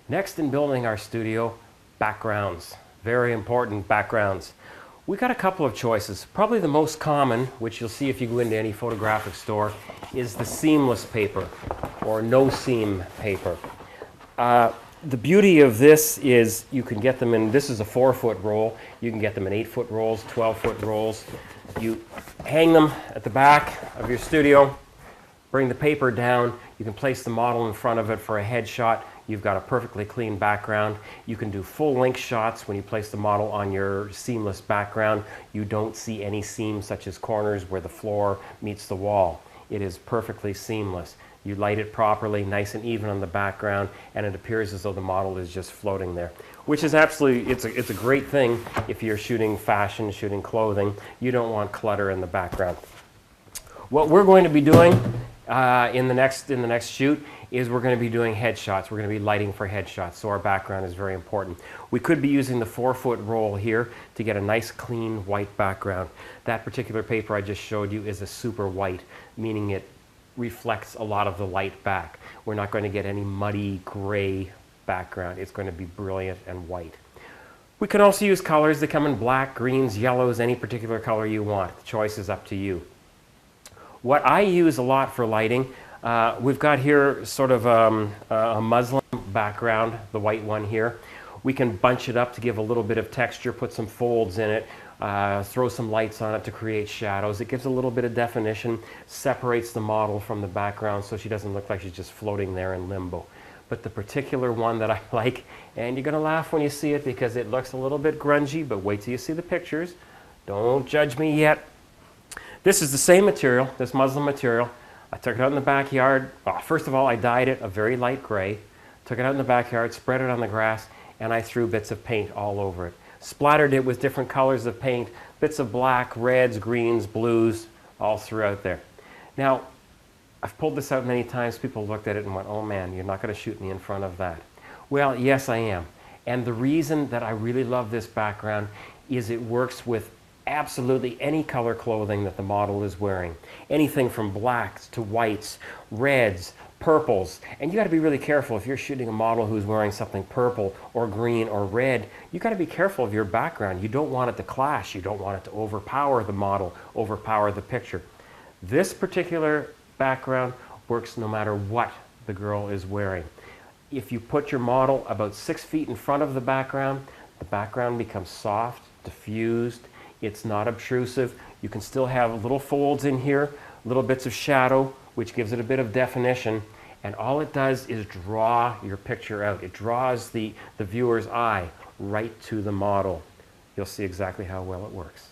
Next in building our studio, backgrounds. Very important backgrounds. We got a couple of choices. Probably the most common, which you'll see if you go into any photographic store, is the seamless paper or no seam paper. The beauty of this is you can get them in, this is a 4-foot roll, you can get them in 8-foot rolls, 12-foot rolls. You hang them at the back of your studio, bring the paper down, you can place the model in front of it for a headshot. You've got a perfectly clean background. You can do full-length shots when you place the model on your seamless background. You don't see any seams such as corners where the floor meets the wall. It is perfectly seamless. You light it properly, nice and even on the background, and it appears as though the model is just floating there, which is absolutely, it's a great thing if you're shooting fashion, shooting clothing. You don't want clutter in the background. What we're going to be doing in the next shoot is we're going to be doing headshots. We're going to be lighting for headshots, so our background is very important. We could be using the 4-foot roll here to get a nice clean white background. That particular paper I just showed you is a super white, meaning it reflects a lot of the light back. We're not going to get any muddy gray background. It's going to be brilliant and white. We can also use colors that come in black, greens, yellows, any particular color you want. The choice is up to you. What I use a lot for lighting, we've got here sort of a muslin background, the white one here. We can bunch it up to give a little bit of texture, put some folds in it, throw some lights on it to create shadows. It gives a little bit of definition, separates the model from the background so she doesn't look like she's just floating there in limbo. But the particular one that I like, and you're going to laugh when you see it because it looks a little bit grungy, but wait till you see the pictures. Don't judge me yet. This is the same material, this muslin material. I took it out in the backyard. Well, first of all, I dyed it a very light gray. Took it out in the backyard, spread it on the grass, and I threw bits of paint all over it. Splattered it with different colors of paint, bits of black, reds, greens, blues, all throughout there. Now, I've pulled this out many times. People looked at it and went, oh man, you're not going to shoot me in front of that. Well, yes, I am. And the reason that I really love this background is it works with absolutely any color clothing that the model is wearing. Anything from blacks to whites, reds, purples. And you got to be really careful if you're shooting a model who's wearing something purple or green or red. You got to be careful of your background. You don't want it to clash. You don't want it to overpower the model, overpower the picture. This particular background works no matter what the girl is wearing. If you put your model about 6 feet in front of the background becomes soft, diffused. It's not obtrusive. You can still have little folds in here, little bits of shadow, which gives it a bit of definition. And all it does is draw your picture out. It draws the viewer's eye right to the model. You'll see exactly how well it works.